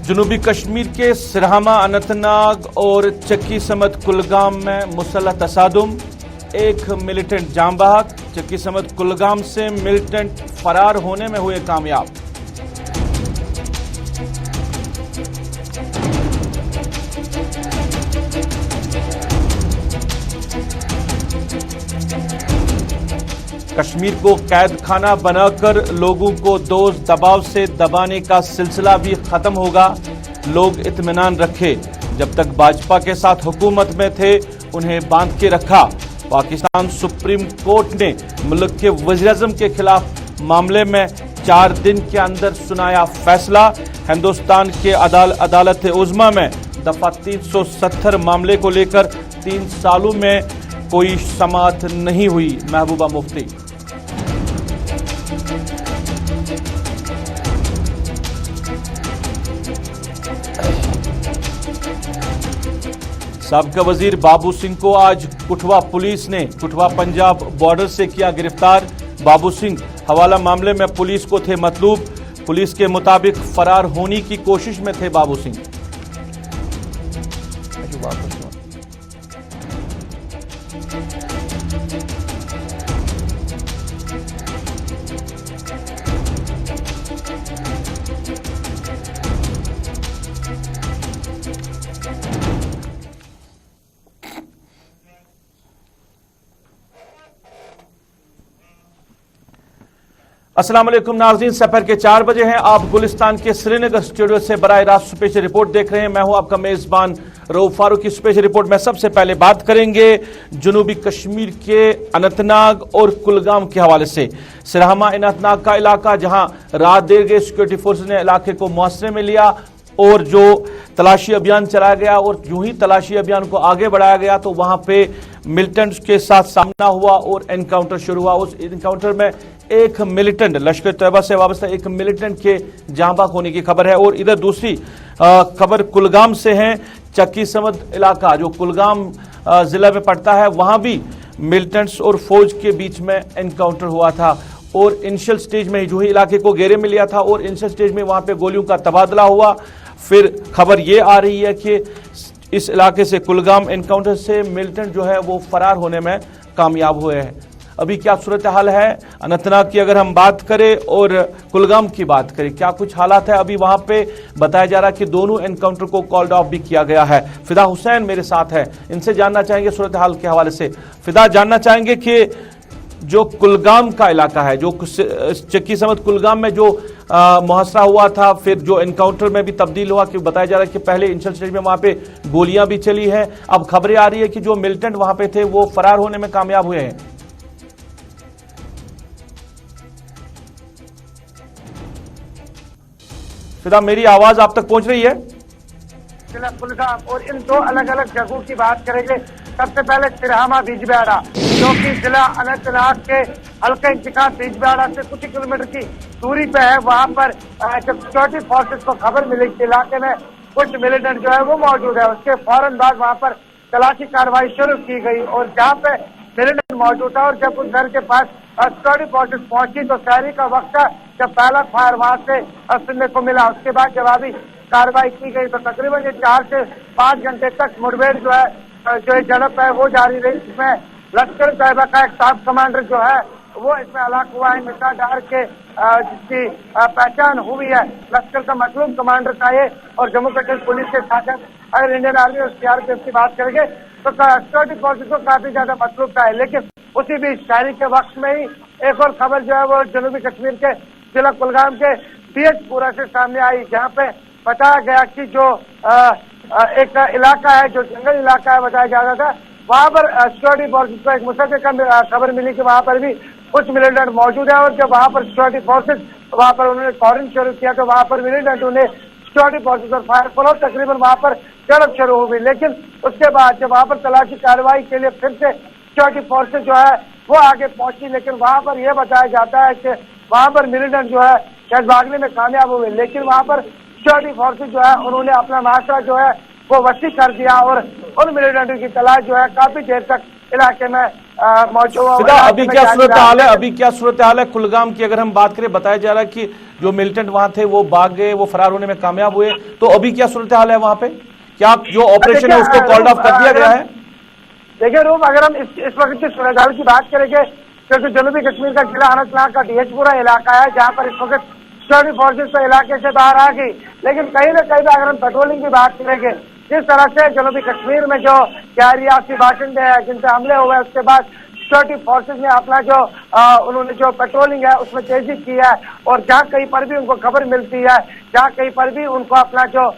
जनूबी कश्मीर के सिरहामा, अनंतनाग और चक्की समत कुलगाम में मुसल्लह तसादुम, एक मिलिटेंट जाम बहक। चक्की समत कुलगाम से मिलिटेंट फरार होने में हुए कामयाब। कश्मीर को कैद खाना बनाकर लोगों को दोष दबाव से दबाने का सिलसिला भी खत्म होगा। लोग इत्मीनान रखे, जब तक भाजपा के साथ हुकूमत में थे उन्हें बांध के रखा। पाकिस्तान सुप्रीम कोर्ट ने मुल्क के वज़ीर-ए-आज़म के खिलाफ मामले में 4 दिन के अंदर सुनाया फैसला। हिंदुस्तान के अदालत उज़्मा में दफा 370 मामले को लेकर 3 सालों में कोई समाअत नहीं हुई। महबूबा मुफ्ती। साबिका वजीर बाबू सिंह को आज कुठवा पुलिस ने कुठवा पंजाब बॉर्डर से किया गिरफ्तार। बाबू सिंह हवाला मामले में पुलिस को थे मतलूब। पुलिस के मुताबिक फरार होने की कोशिश में थे बाबू सिंह। अस्सलाम वालेकुम नाज़रीन, सफर के 4 बजे हैं। आप गुलिस्तान के श्रीनगर स्टूडियो से बराह रास्त स्पेशल रिपोर्ट देख रहे हैं। मैं हूं आपका मेजबान रऊफ फारूक। की स्पेशल रिपोर्ट में सबसे पहले बात करेंगे जनूबी कश्मीर के अनंतनाग और कुलगाम के हवाले से। सिरहामा अनंतनाग का इलाका, जहां रात देर गए सिक्योरिटी फोर्सेज ने इलाके को मुआसरे में लिया और जो तलाशी अभियान चलाया गया और यूं ही तलाशी अभियान को आगे बढ़ाया गया तो वहां पे मिलिटेंट्स के साथ सामना हुआ और एनकाउंटर शुरू हुआ। उस एनकाउंटर में एक मिलिटेंट, लश्कर तैयबा से वाबस्ता एक मिलिटेंट के जाँ बहक होने की खबर है। और इधर दूसरी खबर कुलगाम से है। चक्की समत इलाका जो कुलगाम जिला में पड़ता है, वहां भी मिलिटेंट्स और फौज के बीच में एनकाउंटर हुआ था और इनिशियल स्टेज में जो ही इलाके को घेरे में लिया था और इनिशियल स्टेज में वहां पे गोलियों का तबादला हुआ। फिर खबर ये आ रही है कि इस इलाके से कुलगाम एनकाउंटर से मिलिटेंट जो है वो फरार होने में कामयाब हुए हैं। अभी क्या सूरत हाल है अनंतनाग की अगर हम बात करें और कुलगाम की बात करें, क्या कुछ हालात है? अभी वहां पे बताया जा रहा है कि दोनों एनकाउंटर को कॉल्ड ऑफ भी किया गया है। फिदा हुसैन मेरे साथ है, इनसे जानना चाहेंगे सूरत हाल के हवाले से। फिदा, जानना चाहेंगे कि जो कुलगाम का इलाका है, जो चक्की समत कुलगाम में जो मुहासरा हुआ था, फिर जो एनकाउंटर में भी तब्दील हुआ, कि बताया जा रहा है कि पहले इनिशियल स्टेज में वहां पे गोलियां भी चली हैं। अब खबरें आ रही है कि जो मिलिटेंट वहां पे थे वो फरार होने में कामयाब हुए हैं। फिदा, मेरी आवाज आप तक पहुंच रही है? जिला कुलगाम और इन 2 अलग अलग जगहों की बात करेंगे। सबसे पहले सिरहामा बिजबिहाड़ा, जो कि जिला अनंतनाग के हल्का इंतकाम बिजबिहाड़ा से कुछ किलोमीटर की दूरी पे है। वहां पर जब सिक्योरिटी फोर्सेस को खबर मिली कि इलाके में कुछ मिलिटेंट जो है वो मौजूद है, उसके फौरन बाद वहां पर तलाशी कार्रवाई शुरू की गई और जहां पे मिलिटेंट मौजूद था और जब उस घर के पास सिक्योरिटी फोर्सेस पहुंची तो शहरी का वक्त था जब पहला फायर वहां से सुनने को मिला। उसके बाद जवाबी कार्रवाई की गई तो तकरीबन ये 4 से 5 घंटे तक मुठभेड़ जो है झड़प है वो जारी रही, जिसमें लश्कर तैयबा का एक साब कमांडर जो है वो इसमें हलाक हुआ है। मिर्जा डार के जिसकी पहचान हुई है, लश्कर का मतलूब कमांडर था ये। और जम्मू कश्मीर पुलिस के साथ अगर इंडियन आर्मी और सीआरपीएफ की बात करेंगे तो सिक्योरिटी फोर्सेज को काफी ज्यादा मतलूब था। लेकिन उसी बीच शायरी के वक्त में ही एक और खबर जो है वो जनूबी कश्मीर के जिला कुलगाम के बीएचपुरा से सामने आई, जहाँ पे बताया गया कि जो एक इलाका है, जो जंगल इलाका है बताया जा रहा था, वहां पर सिक्योरिटी फोर्सेज को एक मुसल्सल खबर मिली कि वहां पर भी कुछ मिलिटेंट मौजूद है। और जब वहां पर सिक्योरिटी फोर्सेज वहां पर उन्होंने कॉरिन शुरू किया तो वहां पर मिलिटेंट उन्हें सिक्योरिटी फोर्सेज और फायर फॉलो तकरीबन वहां पर झड़प शुरू हो गई। लेकिन उसके बाद जब वहां पर तलाशी कार्रवाई के लिए फिर से सिक्योरिटी फोर्सेज जो है वो आगे पहुंची, लेकिन वहां पर यह बताया जाता है कि वहां पर मिलिटेंट जो है शायद भागने में कामयाब हुए। लेकिन वहां पर सिक्योरिटी फोर्सेज जो है उन्होंने अपना माशरा जो है वो वसी कर दिया और उन मिलिटेंट की तलाश जो है काफी देर तक इलाके में मौजूद। फिदा, अभी क्या सूरत हाल है? अभी क्या सूरत हाल है कुलगाम की? अगर हम बात करें, बताया जा रहा है कि जो मिलिटेंट वहां थे वो भाग गए, वो फरार होने में कामयाब हुए, तो अभी क्या सूरत हाल है वहां पे? क्या जो ऑपरेशन है उसको कॉल्ड ऑफ कर दिया गया है? देखिए रूप, अगर हम इस वक्त की सूरत हाल की बात करेंगे, क्योंकि जनूबी कश्मीर का जिला अनंतनाग का डीएचपुरा इलाका है जहाँ पर इस वक्त सिक्योरिटी फोर्सेज तो इलाके से बाहर आ गई, लेकिन कहीं न कहीं अगर हम पेट्रोलिंग की बात करेंगे, जिस तरह से जनूबी कश्मीर में जो रियासी बाशिंदे हैं जिन पे हमले हुए, उसके बाद सिक्योरिटी फोर्सेज ने अपना जो उन्होंने जो पेट्रोलिंग है उसमें तेजी की है, और जहाँ कहीं पर भी उनको खबर मिलती है, जहाँ कहीं पर भी उनको अपना जो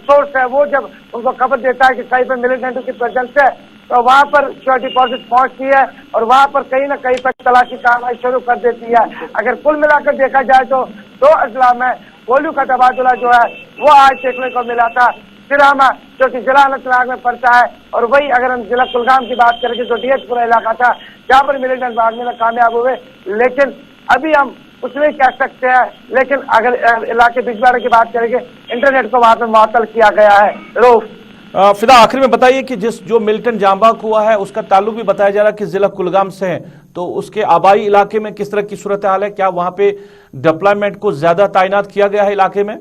सोर्स है वो जब उनको खबर देता है कि कहीं पर मिलिटेंट की प्रेजेंस है, तो वहां पर सिक्योरिटी फोर्सेज पहुंचती है और वहां पर कहीं न कहीं पर तलाशी कार्रवाई शुरू कर देती है। अगर कुल मिलाकर देखा जाए तो 2 अजला में गोलियों का तबादला जो है वो आज देखने को मिला था। सिरामा जो कि जिला अनंतनाग में पड़ता है, और वही अगर हम जिला कुलगाम की बात करेंगे जो डीएचपुरा इलाका था जहाँ पर मिलिटेंट भागने में कामयाब हुए, लेकिन अभी हम कुछ नहीं कह सकते हैं। लेकिन अगर इलाके बिजवाड़ा की बात करेंगे, इंटरनेट को वहां पर मुअत्तल किया गया है। रूफ, फिदा, आखिर में बताइए कि जो मिलिटेंट जांबाक हुआ है उसका ताल्लुक भी बताया जा रहा है कि जिला कुलगाम से है, तो उसके आबाई इलाके में किस तरह की सूरत हाल है? क्या वहां पे डिप्लॉयमेंट को ज्यादा तैनात किया गया है इलाके में?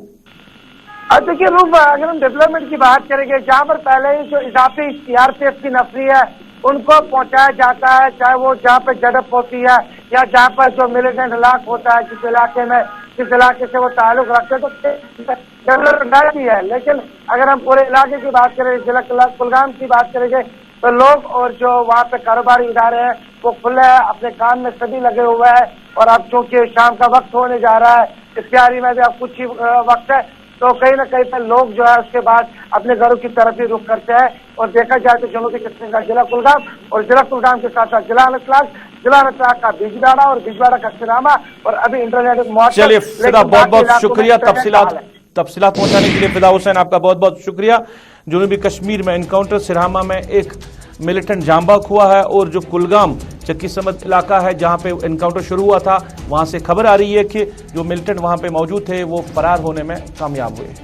अब देखिए रूप, अगर हम डेवलपमेंट की बात करेंगे, जहाँ पर पहले ही जो इजाफी सीआरपीएफ की नफरी है उनको पहुंचाया जाता है, चाहे वो जहाँ पे झड़प होती है या जहाँ पर जो मिलिटेंट इलाक होता है, जिस इलाके में जिस इलाके से वो ताल्लुक रखते हैं, तो डेवलपमेंट भी है। लेकिन अगर हम पूरे इलाके की बात करें, जिला कुलगाम की बात करेंगे, तो लोग और जो वहाँ पे कारोबारी इदारे हैं वो खुले हैं, अपने काम में सभी लगे हुए हैं। और अब चूंकि शाम का वक्त होने जा रहा है, इस तैयारी में भी अब कुछ ही वक्त है, तो कहीं न कहीं पर लोग जो है उसके बाद अपने घरों की तरफ ही रुख करते हैं। और देखा जाए तो जनूबी कश्मीर का जिला कुलगाम और जिला कुलगाम के साथ साथ जिला अनंतनाग का बिजवाड़ा और बिजवाड़ा का सिरामा, और अभी इंटरनेट। चलिए फिदा, बहुत बहुत शुक्रिया तफसीलात पहुंचाने के लिए। फिदा हुसैन, आपका बहुत बहुत शुक्रिया। जनूबी कश्मीर में एनकाउंटर, सिरहामा में एक मिलिटेंट जांबाक हुआ है, और जो कुलगाम चक्की समत इलाका है जहां पे एनकाउंटर शुरू हुआ था, वहां से खबर आ रही है कि जो मिलिटेंट वहां पे मौजूद थे वो फरार होने में कामयाब हुए।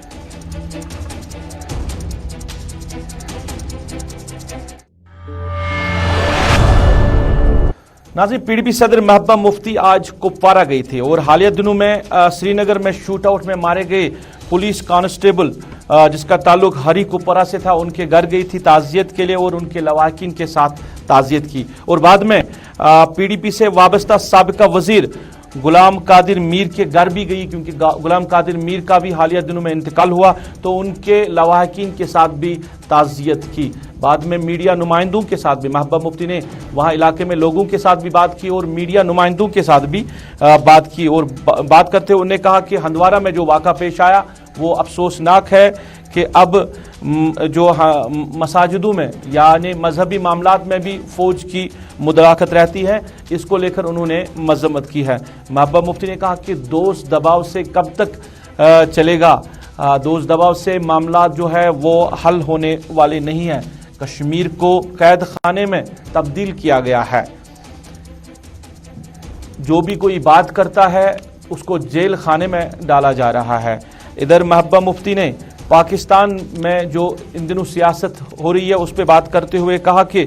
नाज़रीन, पीडीपी सदर महबूबा मुफ्ती आज कुपवारा गई थी और हालिया दिनों में श्रीनगर में शूट आउट में मारे गए पुलिस कांस्टेबल जिसका ताल्लुक हरी कुपवारा से था, उनके घर गई थी ताज़ियत के लिए और उनके लवाकिन के साथ ताज़ियत की। और बाद में पीडीपी से वाबस्ता साबिका वजीर गुलाम कादिर मीर के घर भी गई, क्योंकि गुलाम कादिर मीर का भी हालिया दिनों में इंतकाल हुआ, तो उनके लवाकिन के साथ भी ताज़ियत की। बाद में मीडिया नुमाइंदों के साथ भी महबूबा मुफ्ती ने वहाँ इलाके में लोगों के साथ भी बात की और मीडिया नुमाइंदों के साथ भी बात की। और बात करते हुए उन्होंने कहा कि हंदवारा में जो वाक़ा पेश आया वो अफसोसनाक है कि अब जो मसाजिदों में यानी मजहबी मामलात में भी फ़ौज की मुदाखलत रहती है, इसको लेकर उन्होंने मजम्मत की है। महबूबा मुफ्ती ने कहा कि दोस्त दबाव से कब तक चलेगा, दोस्त दबाव से मामला जो है वो हल होने वाले नहीं है। कश्मीर को कैद खाने में तब्दील किया गया है, जो भी कोई बात करता है उसको जेल खाने में डाला जा रहा है। इधर महबूबा मुफ्ती ने पाकिस्तान में जो इन दिनों सियासत हो रही है उस पर बात करते हुए कहा कि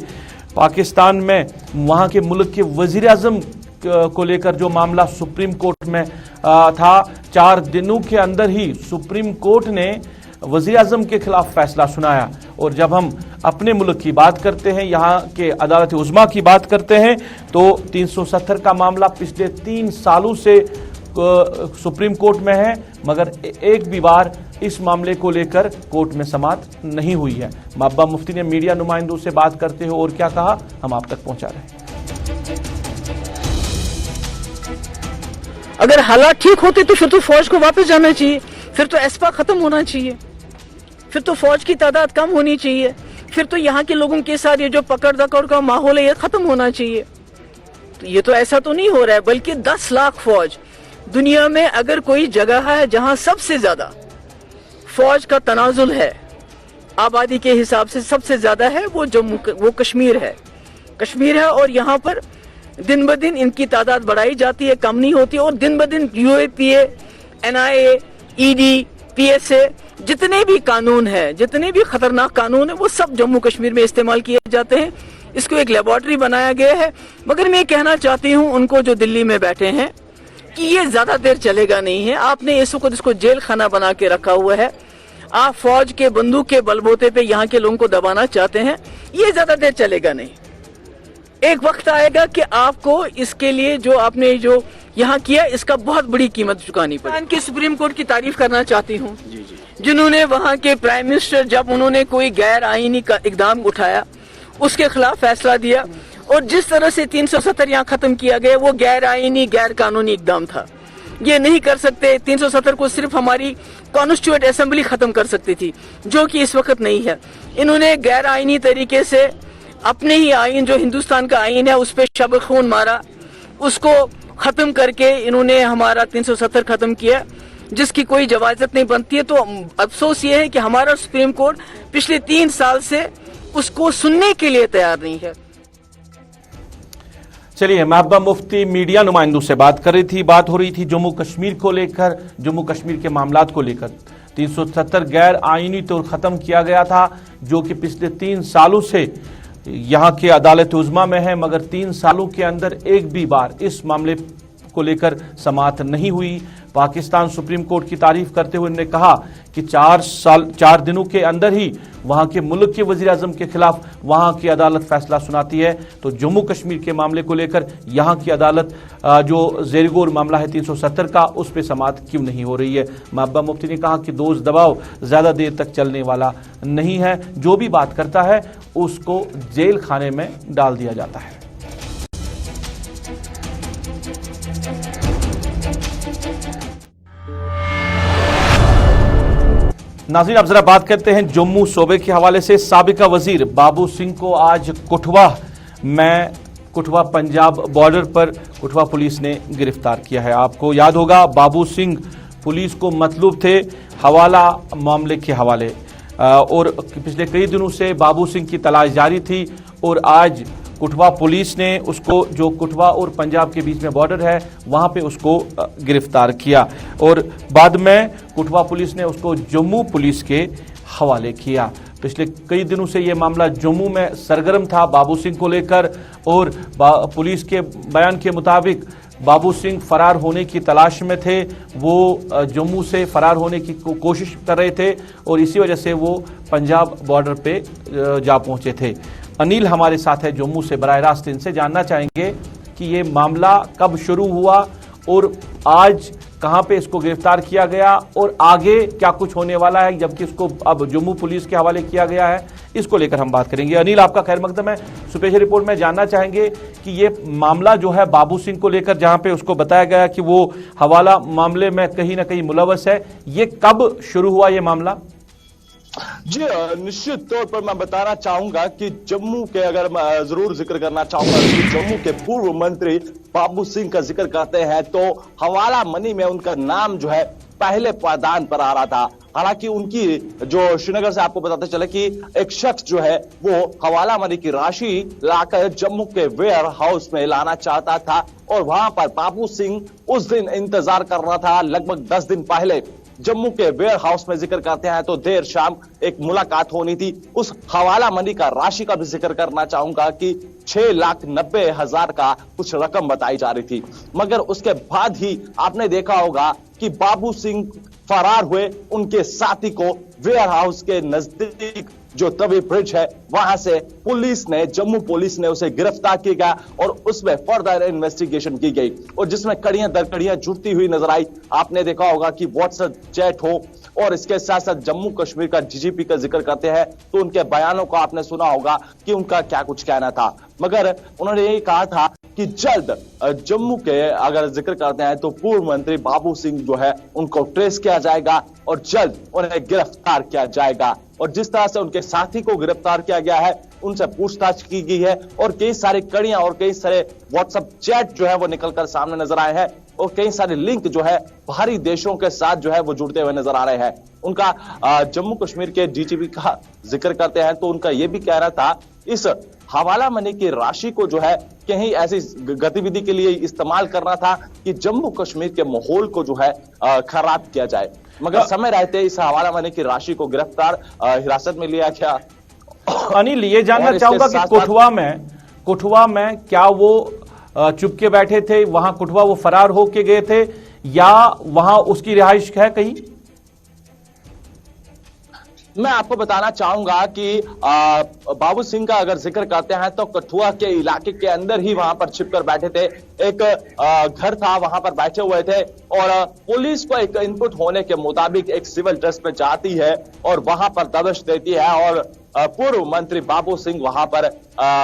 पाकिस्तान में वहाँ के मुल्क के वजीर आज़म को लेकर जो मामला सुप्रीम कोर्ट में था, 4 दिनों के अंदर ही सुप्रीम कोर्ट ने वजीर आज़म के खिलाफ फैसला सुनाया। और जब हम अपने मुल्क की बात करते हैं, यहाँ के अदालत उज़्मा की बात करते हैं, तो 370 का मामला पिछले 3 सालों से सुप्रीम कोर्ट में है, मगर एक भी बार इस मामले को लेकर कोर्ट में समाअत नहीं हुई है। महबूबा मुफ्ती ने मीडिया नुमाइंदों से बात करते हुए और क्या कहा, हम आप तक पहुंचा रहे हैं। अगर हालात ठीक होते तो फिर तो फौज को वापस जाना चाहिए, फिर तो एस्पा खत्म होना चाहिए, फिर तो फौज की तादाद कम होनी चाहिए, फिर तो यहाँ के लोगों के साथ ये जो पकड़ दकड़ का माहौल है ये खत्म होना चाहिए। तो ये तो ऐसा तो नहीं हो रहा है, बल्कि 10 लाख फौज दुनिया में अगर कोई जगह है जहां सबसे ज्यादा फौज का तनाजुल है, आबादी के हिसाब से सबसे ज्यादा है, वो कश्मीर है। और यहाँ पर दिन ब दिन इनकी तादाद बढ़ाई जाती है, कम नहीं होती। और दिन ब दिन यूएपीए, एनआईए, ईडी, पीएसए, जितने भी कानून है, जितने भी खतरनाक कानून है, वो सब जम्मू कश्मीर में इस्तेमाल किए जाते हैं। इसको एक लेबोरेटरी बनाया गया है। मगर मैं कहना चाहती हूँ उनको जो दिल्ली में बैठे हैं कि ये ज्यादा देर चलेगा नहीं है। आपने इस वक्त इसको जेल खाना बना के रखा हुआ है। आप फौज के बंदूक के बलबूते पे यहाँ के लोगों को दबाना चाहते हैं, ये ज्यादा देर चलेगा नहीं। एक वक्त आएगा कि आपको इसके लिए जो आपने जो यहाँ किया इसका बहुत बड़ी कीमत चुकानी पड़ेगी। की सुप्रीम कोर्ट की तारीफ करना चाहती हूँ, जिन्होंने वहाँ के प्राइम मिनिस्टर जब उन्होंने कोई गैर आईनी का इकदाम उठाया उसके खिलाफ फैसला दिया, और जिस तरह से 370 यहाँ खत्म किया गया वो गैर आईनी गैर कानूनी इकदाम था। ये नहीं कर सकते। 370 को सिर्फ हमारी कॉन्स्टिट्यूएंट असेंबली खत्म कर सकती थी, जो कि इस वक्त नहीं है। इन्होंने गैर आईनी तरीके से अपने ही आईन जो हिंदुस्तान का आईन है उस पर शब खून मारा, उसको खत्म करके इन्होंने हमारा 370 खत्म किया, जिसकी कोई जवाजत नहीं बनती है। तो अफसोस ये है कि हमारा सुप्रीम कोर्ट पिछले 3 साल से उसको सुनने के लिए तैयार नहीं है। चलिए, महबूबा मुफ्ती मीडिया नुमाइंदों से बात कर रही थी। बात हो रही थी जम्मू कश्मीर को लेकर, जम्मू कश्मीर के मामलात को लेकर। 370 गैर आईनी तौर खत्म किया गया था, जो कि पिछले 3 सालों से यहाँ के अदालत उज़्मा में है, मगर 3 सालों के अंदर एक भी बार इस मामले को लेकर समाअत नहीं हुई। पाकिस्तान सुप्रीम कोर्ट की तारीफ करते हुए उन्होंने कहा कि 4 दिनों के अंदर ही वहां के मुल्क के वजीर आजम के खिलाफ वहां की अदालत फैसला सुनाती है। तो जम्मू कश्मीर के मामले को लेकर यहां की अदालत जो ज़ेर-ए-गौर मामला है 370 का, उस पर समाअत क्यों नहीं हो रही है। महबूबा मुफ्ती ने कहा कि दोष दबाव ज्यादा देर तक चलने वाला नहीं है, जो भी बात करता है उसको जेल खाने में डाल दिया जाता है। नाज़रीन, अब जरा बात करते हैं जम्मू सूबे के हवाले से। साबिका वजीर बाबू सिंह को आज कुठवा पंजाब बॉर्डर पर कुठवा पुलिस ने गिरफ्तार किया है। आपको याद होगा, बाबू सिंह पुलिस को मतलूब थे हवाला मामले के हवाले, और पिछले कई दिनों से बाबू सिंह की तलाश जारी थी। और आज कुठवा पुलिस ने उसको, जो कुठवा और पंजाब के बीच में बॉर्डर है, वहां पे उसको गिरफ्तार किया, और बाद में कुठवा पुलिस ने उसको जम्मू पुलिस के हवाले किया। पिछले कई दिनों से यह मामला जम्मू में सरगर्म था बाबू सिंह को लेकर, और पुलिस के बयान के मुताबिक बाबू सिंह फरार होने की तलाश में थे। वो जम्मू से फरार होने की कोशिश कर रहे थे, और इसी वजह से वो पंजाब बॉर्डर पे जा पहुंचे थे। अनिल हमारे साथ है जम्मू से, बराह रास्त इनसे जानना चाहेंगे कि ये मामला कब शुरू हुआ और आज कहां पे इसको गिरफ्तार किया गया, और आगे क्या कुछ होने वाला है, जबकि इसको अब जम्मू पुलिस के हवाले किया गया है। इसको लेकर हम बात करेंगे। अनिल, आपका खैर मकदम है। स्पेशल रिपोर्ट में जानना चाहेंगे कि ये मामला जो है बाबू सिंह को लेकर, जहां पे उसको बताया गया कि वो हवाला मामले में कहीं ना कहीं मुलव्वस है, ये कब शुरू हुआ ये मामला? जी, निश्चित तौर पर मैं बताना चाहूंगा कि जम्मू के, अगर मैं जरूर जिक्र करना चाहूंगा कि जम्मू के पूर्व मंत्री बाबू सिंह का जिक्र करते हैं तो हवाला मनी में उनका नाम जो है पहले पायदान पर आ रहा था। हालांकि उनकी जो श्रीनगर से आपको बताते चले कि एक शख्स जो है वो हवाला मनी की राशि लाकर जम्मू के वेयर हाउस में लाना चाहता था, और वहां पर बाबू सिंह उस दिन इंतजार कर रहा था। लगभग 10 दिन पहले जम्मू के वेयर हाउस में जिक्र करते हैं तो देर शाम एक मुलाकात होनी थी। उस हवाला मनी का राशि का भी जिक्र करना चाहूंगा कि 6,90,000 का कुछ रकम बताई जा रही थी, मगर उसके बाद ही आपने देखा होगा कि बाबू सिंह फरार हुए। उनके साथी को वेयर हाउस के नजदीक जो तवी ब्रिज है वहां से पुलिस ने, जम्मू पुलिस ने उसे गिरफ्तार किया गया, और उसमें फर्दर इन्वेस्टिगेशन की गई, और जिसमें कड़ियां दर कड़ियां जुड़ती हुई नजर आई। आपने देखा होगा कि व्हाट्सएप चैट हो, और इसके साथ साथ जम्मू कश्मीर का डीजीपी का जिक्र करते हैं तो उनके बयानों को आपने सुना होगा कि उनका क्या कुछ कहना था। मगर उन्होंने यही कहा था कि जल्द जम्मू के, अगर जिक्र करते हैं तो पूर्व मंत्री बाबू सिंह जो है उनको ट्रेस किया जाएगा और जल्द उन्हें गिरफ्तार किया जाएगा। और जिस तरह से उनके साथी को गिरफ्तार किया गया है, उनसे पूछताछ की गई है, और कई सारी कड़ियां और कई सारे व्हाट्सएप चैट जो है वो निकलकर सामने नजर आए हैं, और कई सारे लिंक जो है बाहरी देशों के साथ जो है वो जुड़ते हुए नजर आ रहे हैं। उनका जम्मू कश्मीर के डीजीपी का जिक्र करते हैं तो उनका यह भी कहना था इस हवाला मनी की राशि को जो है कहीं ऐसी गतिविधि के लिए इस्तेमाल करना था कि जम्मू कश्मीर के माहौल को जो है खराब किया जाए। मगर समय रहते इस हवाला मनी की राशि को गिरफ्तार हिरासत में लिया गया। अनिल, ये जानना और इसके चाहूंगा कि साथ-साथ कुठवा में क्या वो चुपके बैठे थे, वहां कुठवा वो फरार होके गए थे या वहां उसकी रिहाइश है कहीं? मैं आपको बताना चाहूंगा कि बाबू सिंह का अगर जिक्र करते हैं तो कठुआ के इलाके के अंदर ही वहां पर छिपकर बैठे थे। एक घर था, वहां पर बैठे हुए थे और पुलिस को एक इनपुट होने के मुताबिक एक सिविल ड्रेस में जाती है और वहां पर दबिश देती है और पूर्व मंत्री बाबू सिंह वहां पर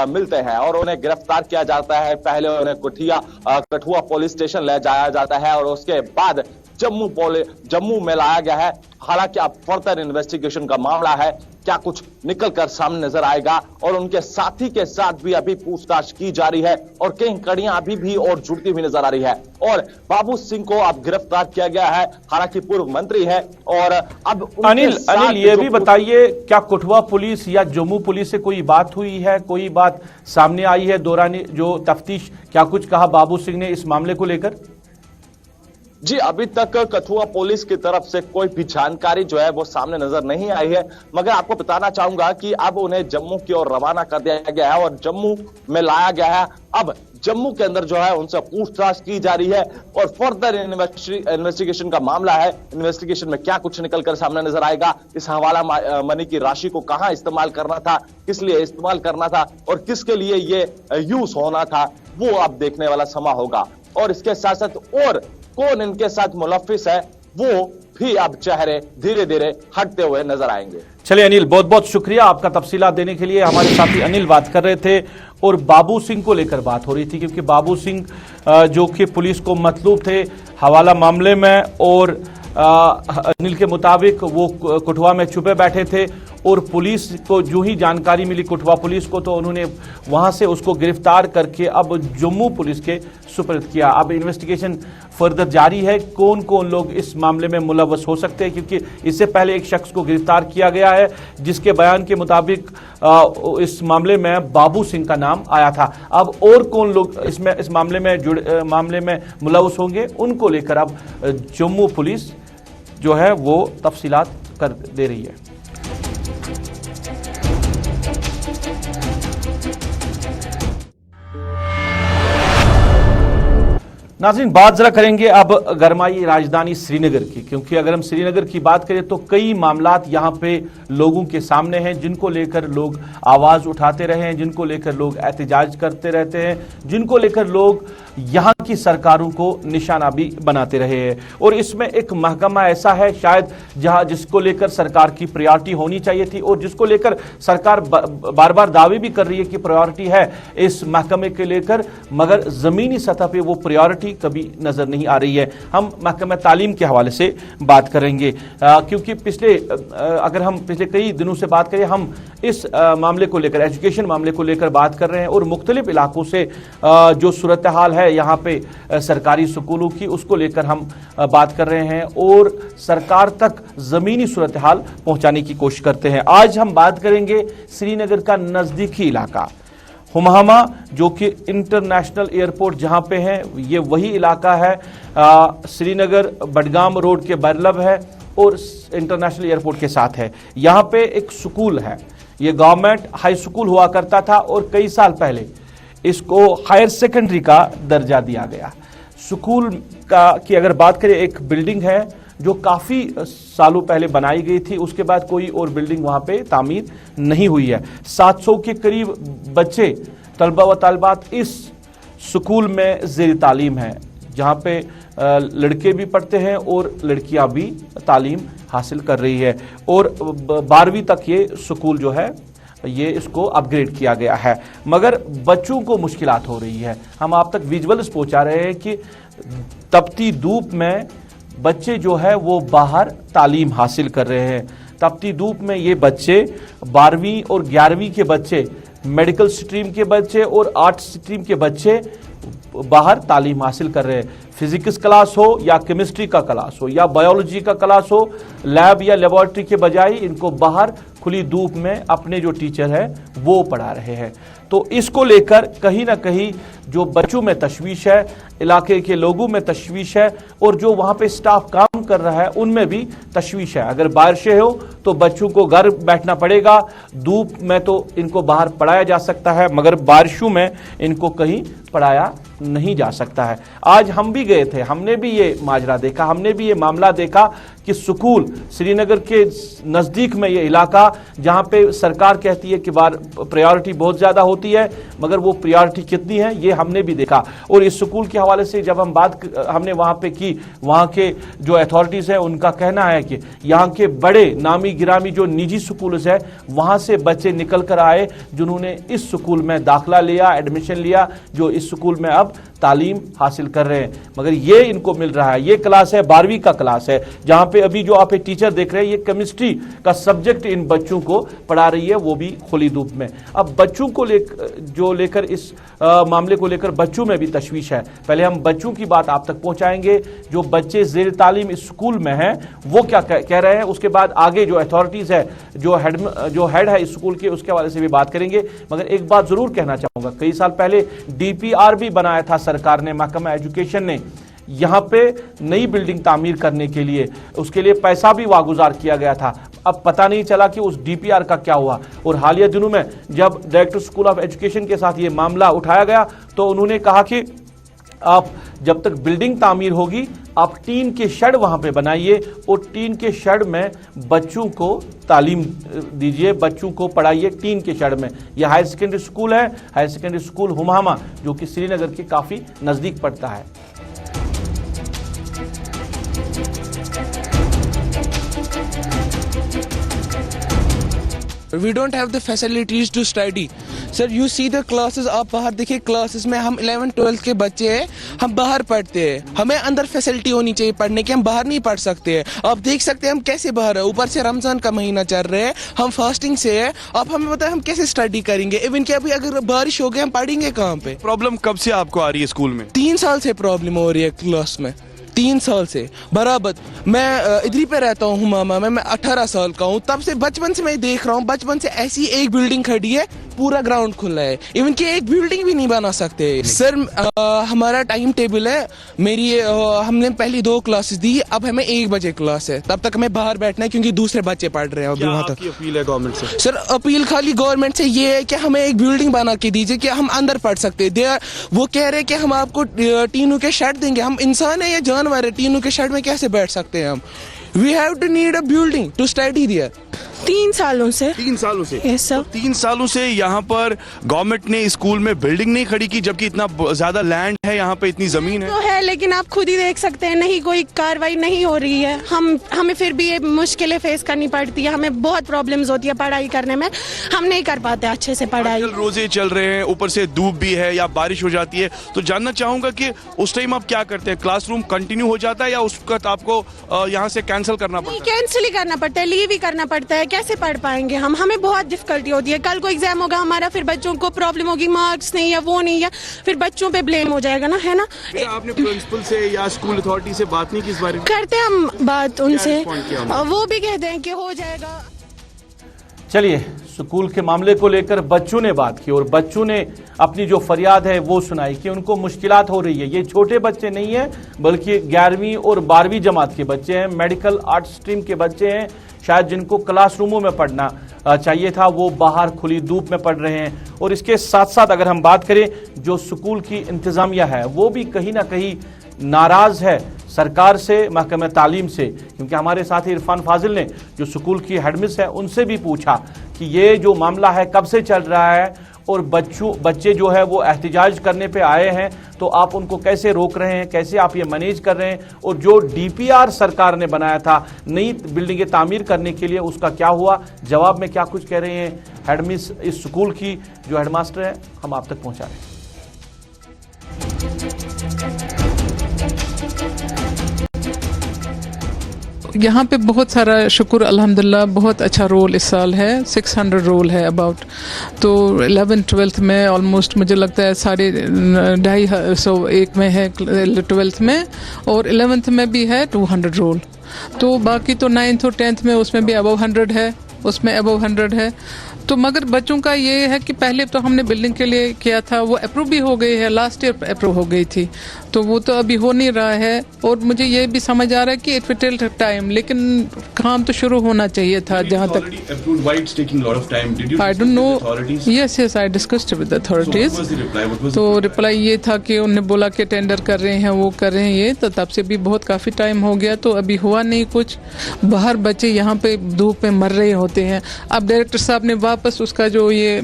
मिलते हैं और उन्हें गिरफ्तार किया जाता है। पहले उन्हें कठुआ पुलिस स्टेशन ले जाया जाता है और उसके बाद जम्मू में लाया गया है। हालांकि अब फर्दर इन्वेस्टिगेशन का मामला है, क्या कुछ निकलकर सामने नजर आएगा और उनके साथी के साथ भी अभी पूछताछ की जा रही है और कई कड़ियां अभी भी और जुड़ती हुई नजर आ रही है और बाबू सिंह को अब गिरफ्तार किया गया है। हालांकि पूर्व मंत्री है और अब अनिल ये भी बताइए, क्या कठुआ पुलिस या जम्मू पुलिस से कोई बात हुई है, कोई बात सामने आई है दौरान जो तफ्तीश? क्या कुछ कहा बाबू सिंह ने इस मामले को लेकर? जी, अभी तक कठुआ पुलिस की तरफ से कोई भी जानकारी जो है वो सामने नजर नहीं आई है, मगर आपको बताना चाहूंगा कि अब उन्हें जम्मू की ओर रवाना कर दिया गया है और जम्मू में लाया गया है। अब जम्मू के अंदर जो है उनसे पूछताछ की जा रही है और फर्दर इन्वेस्टिगेशन का मामला है। इन्वेस्टिगेशन में क्या कुछ निकलकर सामने नजर आएगा, इस हवाला मनी की राशि को कहां इस्तेमाल करना था, किस लिए इस्तेमाल करना था और किसके लिए ये यूज होना था, वो अब देखने वाला समा होगा। और इसके साथ साथ और कौन इनके साथ मुलव्विस है वो भी अब चेहरे धीरे धीरे हटते हुए नजर आएंगे। चलिए अनिल, बहुत बहुत शुक्रिया आपका तफसीलात देने के लिए। हमारे साथी अनिल बात कर रहे थे और बाबू सिंह को लेकर बात हो रही थी, क्योंकि बाबू सिंह जो कि पुलिस को मतलूब थे हवाला मामले में और अनिल के मुताबिक वो कठुआ में छुपे बैठे थे और पुलिस को जो ही जानकारी मिली कठुआ पुलिस को, तो उन्होंने वहां से उसको गिरफ्तार करके अब जम्मू पुलिस के सुपुर्द किया। अब इन्वेस्टिगेशन फर्दर जारी है, कौन कौन लोग इस मामले में मुलव्वस हो सकते हैं, क्योंकि इससे पहले एक शख्स को गिरफ्तार किया गया है जिसके बयान के मुताबिक इस मामले में बाबू सिंह का नाम आया था। अब और कौन लोग इस मामले में मुलव्वस होंगे, उनको लेकर अब जम्मू पुलिस जो है वो तफसीलात कर दे रही है। नाज़रीन, बात जरा करेंगे अब गरमाई राजधानी श्रीनगर की, क्योंकि अगर हम श्रीनगर की बात करें तो कई मामलात यहां पे लोगों के सामने हैं जिनको लेकर लोग आवाज उठाते रहे हैं, जिनको लेकर लोग एहतजाज करते रहते हैं, जिनको लेकर लोग यहां की सरकारों को निशाना भी बनाते रहे हैं। और इसमें एक महकमा ऐसा है शायद जिसको लेकर सरकार की प्रायोरिटी होनी चाहिए थी और जिसको लेकर सरकार बार बार दावे भी कर रही है कि प्रायोरिटी है इस महकमे के लेकर, मगर जमीनी सतह पे वो प्रायोरिटी कभी नजर नहीं आ रही है। हम महकमा तालीम के हवाले से बात करेंगे, क्योंकि अगर हम पिछले कई दिनों से बात करें, हम इस मामले को लेकर, एजुकेशन मामले को लेकर बात कर रहे हैं और मुख्तलिफ इलाकों से जो सूरत हाल है यहाँ पे सरकारी स्कूलों की, उसको लेकर हम बात कर रहे हैं और सरकार तक जमीनी सूरत हाल पहुंचाने की कोशिश करते हैं। आज हम बात करेंगे श्रीनगर का नजदीकी इलाका हुमामा, जो कि इंटरनेशनल एयरपोर्ट जहां पे है, ये वही इलाका है। श्रीनगर बडगाम रोड के बरलब है और इंटरनेशनल एयरपोर्ट के साथ है। यहां पे एक स्कूल है, ये गवर्नमेंट हाई स्कूल हुआ करता था और कई साल पहले इसको हायर सेकेंडरी का दर्जा दिया गया। स्कूल की अगर बात करें, एक बिल्डिंग है जो काफी सालों पहले बनाई गई थी, उसके बाद कोई और बिल्डिंग वहां पे तामीर नहीं हुई है। 700 के करीब बच्चे, तलबा व तालिबात इस स्कूल में ज़ेर तालीम है, जहां पे लड़के भी पढ़ते हैं और लड़कियां भी तालीम हासिल कर रही है और 12वीं तक ये स्कूल जो है ये इसको अपग्रेड किया गया है, मगर बच्चों को मुश्किलात हो रही है। हम आप तक विजुअल्स पहुंचा रहे हैं कि तपती धूप में बच्चे जो है वो बाहर तालीम हासिल कर रहे हैं। तपती धूप में ये बच्चे 12वीं और 11वीं के बच्चे, मेडिकल स्ट्रीम के बच्चे और आर्ट्स स्ट्रीम के बच्चे बाहर तालीम हासिल कर रहे हैं। फिजिक्स क्लास हो या केमिस्ट्री का क्लास हो या बायोलॉजी का क्लास हो, लैब या लेबोरेटरी के बजाय इनको बाहर खुली धूप में अपने जो टीचर है वो पढ़ा रहे हैं। तो इसको लेकर कहीं ना कहीं जो बच्चों में तशवीश है, इलाके के लोगों में तशवीश है और जो वहां पे स्टाफ काम कर रहा है उनमें भी तशवीश है। अगर बारिशें हो तो बच्चों को घर बैठना पड़ेगा, धूप में तो इनको बाहर पढ़ाया जा सकता है मगर बारिशों में इनको कहीं पढ़ाया नहीं जा सकता है। आज हम भी गए थे, हमने भी ये माजरा देखा, हमने भी ये मामला देखा कि स्कूल श्रीनगर के नज़दीक में ये इलाका जहां पे सरकार कहती है कि प्रायोरिटी बहुत ज़्यादा होती है मगर वो प्रायोरिटी कितनी है ये हमने भी देखा। और इस स्कूल के हवाले से जब हम बात हमने वहां पे की, वहां के जो अथॉरिटीज़ हैं उनका कहना है कि यहाँ के बड़े नामी गिरामी जो निजी स्कूल है वहां से बच्चे निकल कर आए जिन्होंने इस स्कूल में दाखिला लिया, एडमिशन लिया, जो इस स्कूल में अब तालीम हासिल कर रहे हैं। मगर ये इनको मिल रहा है, ये क्लास है 12वीं का क्लास है जहां पे अभी जो आप एक टीचर देख रहे हैं ये केमिस्ट्री का सब्जेक्ट इन बच्चों को पढ़ा रही है, वो भी खुली धूप में। अब बच्चों को लेकर इस मामले को लेकर बच्चों में भी तशवीश है। पहले हम बच्चों की बात आप तक पहुंचाएंगे, जो बच्चे ज़ेर तालीम इस स्कूल में हैं वो क्या कह रहे हैं, उसके बाद आगे जो अथॉरिटीज़ है, जो हेड है इस स्कूल के, उसके हवाले से भी बात करेंगे। मगर एक बात जरूर कहना चाहूंगा, कई साल पहले DPR भी बनाया था सरकार ने, महकमा एजुकेशन ने, यहां पे नई बिल्डिंग तामीर करने के लिए, उसके लिए पैसा भी वागुजार किया गया था। अब पता नहीं चला कि उस DPR का क्या हुआ। और हालिया दिनों में जब डायरेक्टर स्कूल ऑफ एजुकेशन के साथ ये मामला उठाया गया तो उन्होंने कहा कि आप जब तक बिल्डिंग तामीर होगी आप टीन के शेड वहां पे बनाइए और टीन के शेड में बच्चों को तालीम दीजिए, बच्चों को पढ़ाइए टीन के शेड में। यह हायर सेकेंडरी स्कूल है, हायर सेकेंडरी स्कूल हुमामा, जो कि श्रीनगर के काफी नजदीक पड़ता है। We don't have the facilities to study. Sir, you see the classes, आप बाहर देखिए क्लासेस में हम 11th-12th के बच्चे हैं, हम बाहर पढ़ते हैं, हमें अंदर फैसिलिटी होनी चाहिए पढ़ने की, हम बाहर नहीं पढ़ सकते हैं। आप देख सकते हैं हम कैसे बाहर है, ऊपर से रमजान का महीना चल रहा है, हम फास्टिंग से है, आप हमें बताएं हम कैसे स्टडी करेंगे। इवन कि अभी अगर बारिश हो गई हम पढ़ेंगे कहाँ पे। प्रॉब्लम कब से आपको आ रही है स्कूल में? 3 साल से प्रॉब्लम हो रही है क्लास में, 3 साल से बराबर। मैं इधर ही पे रहता हूँ हुमामा में, मैं 18 साल का हूँ, तब से बचपन से मैं देख रहा हूँ, बचपन से ऐसी एक बिल्डिंग खड़ी है, पूरा ग्राउंड खुला है, इवन कि एक बिल्डिंग भी नहीं बना सकते। सर हमारा टाइम टेबल है, मेरी हमने पहली 2 क्लासेस दी, अब हमें 1 बजे क्लास है, तब तक हमें बाहर बैठना है क्योंकि दूसरे बच्चे पढ़ रहे हैं अभी वहाँ तक। अपील है गवर्नमेंट से? सर अपील खाली गवर्नमेंट से ये है कि हमें एक बिल्डिंग बना के दीजिए कि हम अंदर पढ़ सकते हैं। वो कह रहे हैं कि हम आपको टीनों के शेड देंगे, हम इंसान है या जानवर है, टीनों के शेड में कैसे बैठ सकते हैं हम। We have to need a building to study there. 3 सालों से। 3 सालों से? Yes, sir. 3 सालों से यहाँ पर गवर्नमेंट ने स्कूल में बिल्डिंग नहीं खड़ी की, जबकि इतना ज्यादा लैंड है यहाँ पे, इतनी जमीन है तो है, लेकिन आप खुद ही देख सकते हैं नहीं कोई कार्रवाई नहीं हो रही है। हमें फिर भी ये मुश्किलें फेस करनी पड़ती है, हमें बहुत प्रॉब्लम्स होती है पढ़ाई करने में, हम नहीं कर पाते अच्छे से पढ़ाई। रोजे चल रहे हैं, ऊपर से धूप भी है या बारिश हो जाती है, तो जानना चाहूंगा कि उस टाइम आप क्या करते हैं? क्लासरूम कंटिन्यू हो जाता है या उस वक्त आपको यहाँ से कैंसिल करना पड़ता है? कैंसिल ही करना पड़ता है, लीव ही करना पड़ता है, कैसे पढ़ पाएंगे हम, हमें बहुत डिफिकल्टी होती है। कल को एग्जाम होगा हमारा, फिर बच्चों को प्रॉब्लम होगी, मार्क्स नहीं या वो नहीं है, फिर बच्चों पे ब्लेम हो जाएगा ना, है ना। आपने प्रिंसिपल से या स्कूल अथॉरिटी से बात नहीं की इस बारे में? करते हैं हम बात उनसे, वो भी कहते हैं कि हो जाएगा। चलिए, स्कूल के मामले को लेकर बच्चों ने बात की और बच्चों ने अपनी जो फरियाद है वो सुनाई कि उनको मुश्किलात हो रही है। ये छोटे बच्चे नहीं हैं बल्कि 11वीं और 12वीं जमात के बच्चे हैं, मेडिकल आर्ट स्ट्रीम के बच्चे हैं, शायद जिनको क्लासरूमों में पढ़ना चाहिए था वो बाहर खुली धूप में पढ़ रहे हैं। और इसके साथ साथ अगर हम बात करें, जो स्कूल की इंतजामिया है वो भी कहीं ना कहीं नाराज है सरकार से, महकमे तालीम से, क्योंकि हमारे साथी इरफान फाजिल ने जो स्कूल की हेडमिस है उनसे भी पूछा कि ये जो मामला है कब से चल रहा है और बच्चे जो है वो एहतिजाज करने पे आए हैं, तो आप उनको कैसे रोक रहे हैं, कैसे आप ये मैनेज कर रहे हैं, और जो DPR सरकार ने बनाया था नई बिल्डिंगें तामीर करने के लिए उसका क्या हुआ। जवाब में क्या कुछ कह रहे हैं हेडमिस इस स्कूल की जो हेडमास्टर है, हम आप तक पहुंचा रहे हैं। यहाँ पे बहुत सारा शुक्र अल्हम्दुलिल्लाह, बहुत अच्छा रोल इस साल है, 600 रोल है अबाउट। तो 11th-12th में ऑलमोस्ट मुझे लगता है 250 में है 12th में, और 11th में भी है 200 रोल। तो बाकी तो 9th और 10th में उसमें भी अबव 100 है, उसमें अबव 100 है। तो मगर बच्चों का ये है कि पहले तो हमने बिल्डिंग के लिए किया था, वो अप्रूव भी हो गई है, लास्ट ईयर अप्रूव हो गई थी, तो वो तो अभी हो नहीं रहा है। और मुझे ये भी समझ आ रहा है कि इट विल टेक टाइम, लेकिन काम तो शुरू होना चाहिए था जहाँ तक। I don't know, yes I discussed with authorities. तो रिप्लाई ये था कि उन्होंने बोला कि टेंडर कर रहे हैं, वो कर रहे हैं, ये तो तब से भी बहुत काफ़ी टाइम हो गया, तो अभी हुआ नहीं कुछ। बाहर बच्चे यहाँ पे धूप में मर रहे होते हैं। अब डायरेक्टर साहब ने वापस उसका जो ये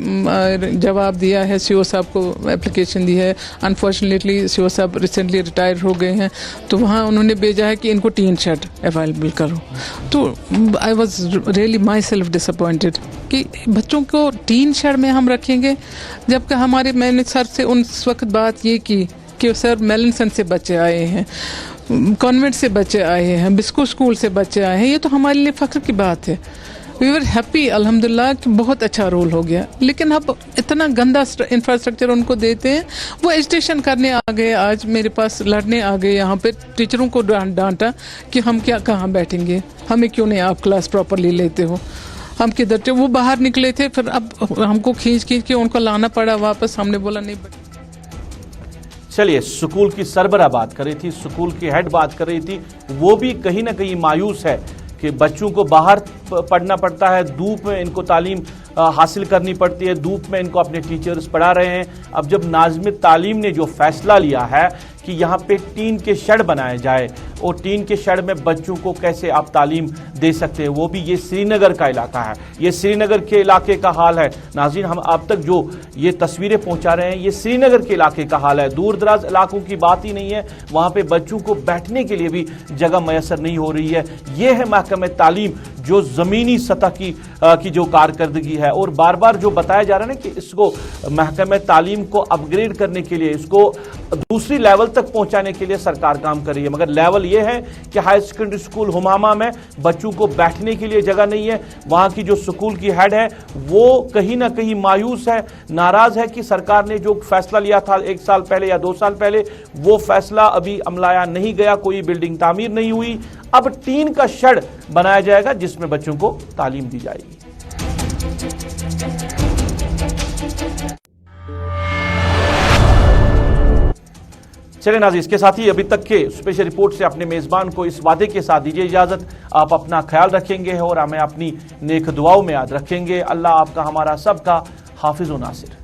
जवाब दिया है, सीओ साहब को एप्लीकेशन दी है, अनफॉर्चुनेटली सीओ साहब रिसेंटली रिटायर हो गए हैं, तो वहाँ उन्होंने भेजा है कि इनको टीन शेड अवेलेबल करो। तो I was really my self disappointed कि बच्चों को टीन शेड में हम रखेंगे, जबकि मैंने सर से उस वक्त बात ये की कि सर मेलिनसन से बच्चे आए हैं, कॉन्वेंट से बच्चे आए हैं, बिस्को स्कूल से बच्चे आए हैं, ये तो हमारे लिए फ़ख्र की बात है। वी वर हैप्पी अल्हम्दुलिल्लाह कि बहुत अच्छा रोल हो गया, लेकिन अब इतना गंदा इंफ्रास्ट्रक्चर उनको देते हैं। वो एजिटेशन करने आ गए, आज मेरे पास लड़ने आ गए, यहाँ पे टीचरों को डांटा कि हम क्या कहाँ बैठेंगे, हमें क्यों नहीं आप क्लास प्रॉपरली लेते हो, हम किधर। वो बाहर निकले थे, फिर अब हमको खींच के उनको लाना पड़ा वापस। हमने बोला नहीं। चलिए, स्कूल की सरबरा बात कर रही थी, स्कूल की हेड बात कर रही थी, वो भी कहीं ना कहीं मायूस है कि बच्चों को बाहर पढ़ना पड़ता है, धूप में इनको तालीम हासिल करनी पड़ती है, धूप में इनको अपने टीचर्स पढ़ा रहे हैं। अब जब नाज़िम तालीम ने जो फैसला लिया है कि यहाँ पे टीन के शेड बनाए जाए और टीन के शेड में बच्चों को कैसे आप तालीम दे सकते हैं, वो भी ये श्रीनगर का इलाका है, ये श्रीनगर के इलाके का हाल है। नाज़रीन, हम आप तक जो ये तस्वीरें पहुंचा रहे हैं, ये श्रीनगर के इलाके का हाल है, दूर दराज इलाकों की बात ही नहीं है, वहाँ पे बच्चों को बैठने के लिए भी जगह मैसर नहीं हो रही है। ये है महकमे तालीम जो ज़मीनी सतह की जो कारकर्दगी है। और बार बार जो बताया जा रहा है ना कि इसको महकमे तालीम को अपग्रेड करने के लिए, इसको दूसरी लेवल तक पहुंचाने के लिए सरकार काम कर रही है, मगर लेवल ये है कि हाई सेकेंडरी स्कूल हुमामा में बच्चों को बैठने के लिए जगह नहीं है। वहां की जो स्कूल की हेड है वो कहीं ना कहीं मायूस है, नाराज है कि सरकार ने जो फैसला लिया था 1 साल पहले या 2 साल पहले, वो फैसला अभी अमलाया नहीं गया, कोई बिल्डिंग तामीर नहीं हुई। अब टीन का शेड बनाया जाएगा जिसमें बच्चों को तालीम दी जाएगी। चलिए नाज़रीन, इसके साथ ही अभी तक के स्पेशल रिपोर्ट से अपने मेजबान को इस वादे के साथ दीजिए इजाजत, आप अपना ख्याल रखेंगे और हमें अपनी नेक दुआओं में याद रखेंगे। अल्लाह आपका, हमारा सबका हाफिज व नासिर।